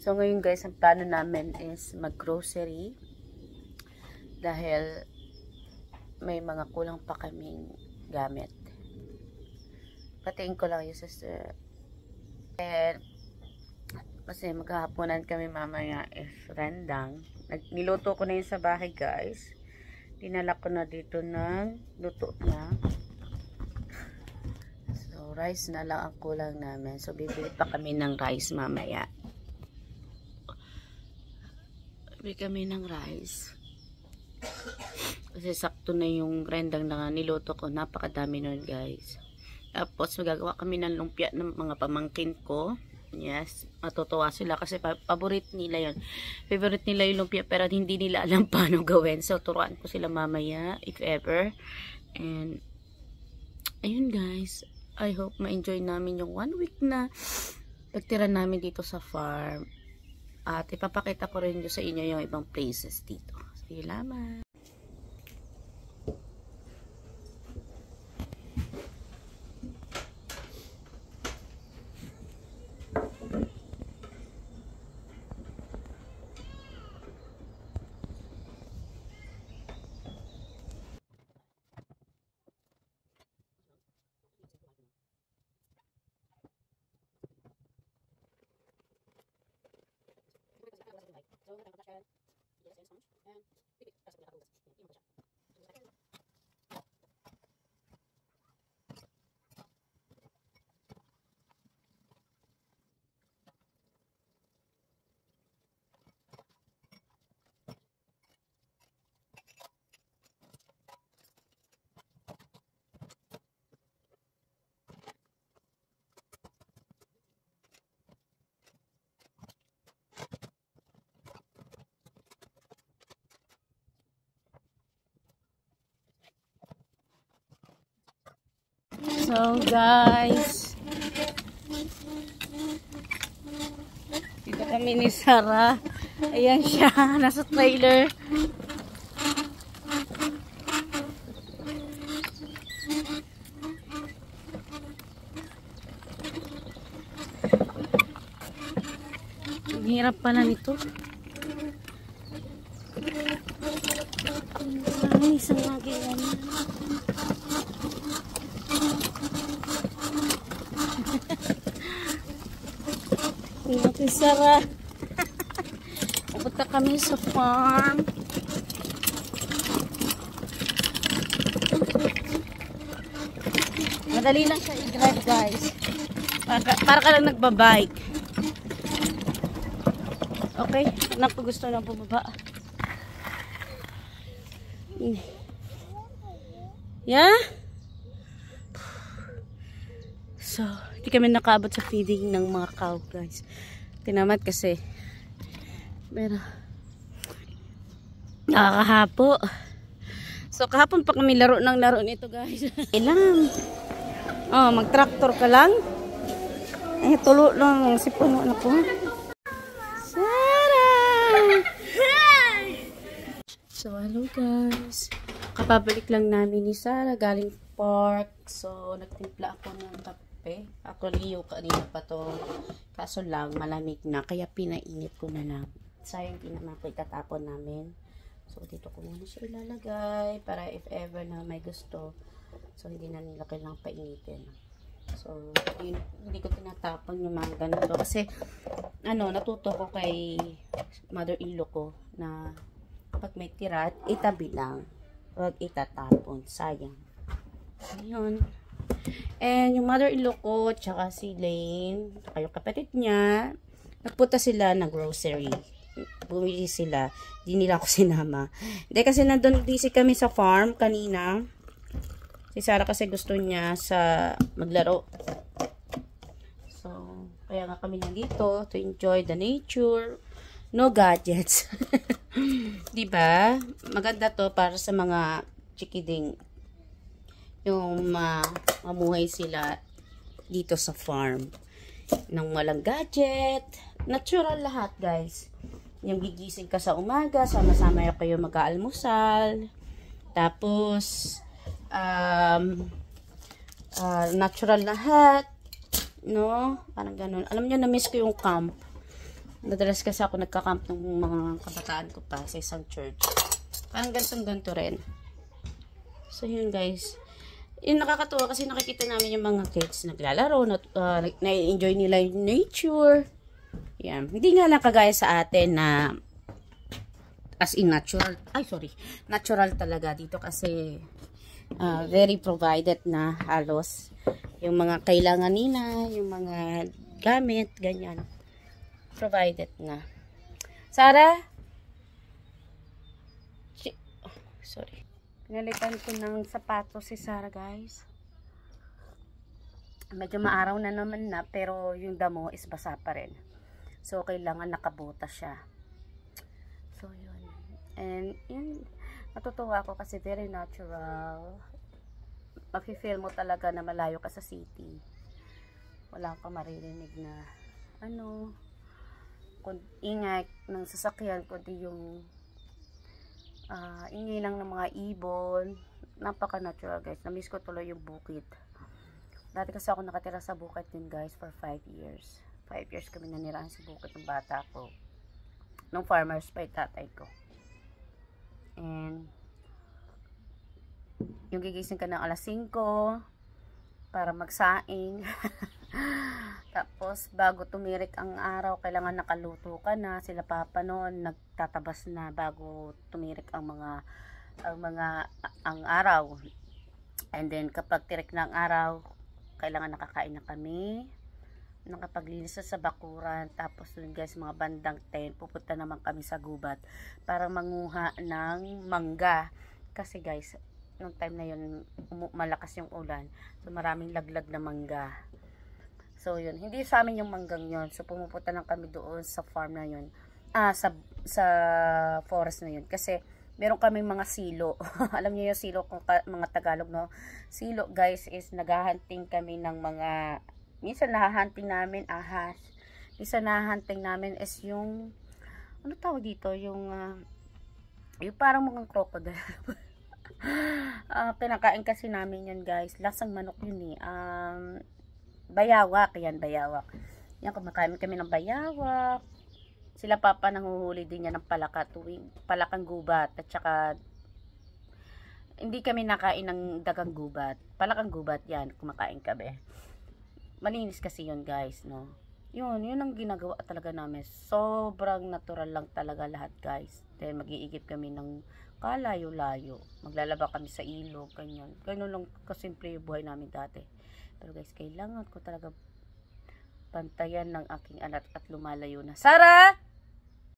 So ngayon guys, ang plano namin is mag-grocery dahil may mga kulang pa kaming gamit. Patiin ko lang yung sister. And kasi maghahaponan kami mamaya if rendang. Niluto ko na yun sa bahay guys. Dinala ko na dito ng luto na. So rice na lang ang kulang namin. So bibili pa kami ng rice mamaya. Bibili kami ng rice. Kasi sakto na yung rendang na niluto ko. Napakadami nun guys. Tapos magagawa kami ng lumpia ng mga pamangkin ko. Yes, matutuwa sila kasi favorite nila yun. Favorite nila yung lumpia pero hindi nila alam paano gawin. So turuan ko sila mamaya if ever. And ayun guys. I hope ma-enjoy namin yung 1 week na pagtira namin dito sa farm. At ipapakita ko rin sa inyo yung ibang places dito. Sige, salamat! So guys, dito kami ni Sarah. Ayan siya, nasa trailer. Ang hirap pala nito. Ay, isang lagi yan. Ate Sarah. Pupunta kami sa farm. Madali lang siya i-drive guys. Para ka lang nagbabike. Okay? Anak ko gusto na bumaba. Yeah? So, hindi kami nakaabot sa feeding ng mga cow guys. Tinamad kasi. Pero, nakakahapo. So, kahapon pa kami laro ng laro nito guys. Ilang. Oh, mag-tractor ka lang. Eh, tulo lang. Sipon mo na po. Sarah! So, hello guys. Kapabalik lang namin ni Sarah galing park. So, nagtimpla ako ng kape. Actually, yung kanina pa to. Kaso lang, malamig na. Kaya pinainit ko na lang. Sayang din naman po itatapon namin. So, dito ko muna siya ilalagay. Para if ever na may gusto. So, hindi na nila kailangang painitin. So, hindi ko tinatapon yung mga ganito. Kasi, natuto ko kay mother-in-law ko na pag may tirat, itabi lang. Huwag itatapon. Sayang. Ayun. And yung mother-in-law ko, tsaka si Lane, tsaka yung kapatid niya, nagpunta sila ng grocery. Bumili sila. Hindi nila ako sinama. Hindi kasi nandun busy kami sa farm kanina. Si Sarah kasi gusto niya sa maglaro. So, kaya nga kami nandito to enjoy the nature. No gadgets. Diba? Maganda to para sa mga chikiding. Yung mamuhay sila dito sa farm. Nang walang gadget. Natural lahat, guys. Yung gigising ka sa umaga, sama-sama kayo mag-aalmusal. Tapos, natural lahat. No? Parang ganun. Alam niyo, na-miss ko yung camp. Madalas kasi ako nagka-camp ng mga kabataan ko pa sa isang church. Parang ganito rin. So, yun guys. Yung nakakatuwa kasi nakikita namin yung mga kids naglalaro, na-enjoy nila yung nature. Yan. Hindi nga lang kagaya sa atin na as in natural. Ay, sorry. Natural talaga dito kasi very provided na halos. Yung mga kailangan nila, yung mga gamit, ganyan. Provided na. Sarah? Sorry. Pinalitan ko ng sapatos si Sarah, guys. Medyo maaraw na naman na, pero yung damo is basa pa rin. So, kailangan nakabutas siya. So, yun. And, yun. Natutuwa ako kasi very natural. Mafe-feel mo talaga na malayo ka sa city. Wala kang maririnig na, ingay ng sasakyan, kundi yung ingay lang ng mga ibon. Napaka-natural, guys. Na-miss ko tuloy yung bukid. Dati kasi ako nakatira sa bukid din, guys, for 5 years. 5 years kami nanirahan sa bukid ng bata ko. Nung farmers pa yung tatay ko. And, yung gigising ka ng alas 5 para magsaing. Tapos, bago tumirik ang araw, kailangan nakaluto ka na. Sila papa noon, nagtatabas na bago tumirik ang araw. And then, kapag tirik na ang araw, kailangan nakakain na kami. Nakapaglinis sa bakuran. Tapos, yun guys, mga bandang 10, pupunta naman kami sa gubat para manguha ng mangga. Kasi guys, nung time na yun, malakas yung ulan. So, maraming laglag na mangga. So, yun. Hindi sa amin yung manggang yun. So, pumupunta lang kami doon sa farm na yun. Sa forest na yun. Kasi, meron kaming mga silo. Alam niyo yung silo, kung mga Tagalog, no? Silo, guys, is naghahunting kami ng mga, minsan nahahunting namin ahas. Minsan nahahunting namin is yung, ano tawag dito? Yung parang mukhang crocodile. Pinakain kasi namin yun, guys. Lasang manok yun eh. Bayawak, yan, bayawak. Yan, kumakain kami ng bayawak. Sila papa nanguhuli din yan ng palaka tuwing palakang gubat. At saka, hindi kami nakain ng dagang gubat. Palakang gubat yan, kumakain kami. Malinis kasi yun, guys, no? Yun ang ginagawa talaga namin. Sobrang natural lang talaga lahat, guys. Then, mag-iigip kami ng kalayo-layo. Maglalaba kami sa ilog, ganyan. Ganyan lang kasimple yung buhay namin dati. Pero guys, kailangan ko talaga bantayan ng aking anak at lumalayo na. Sarah!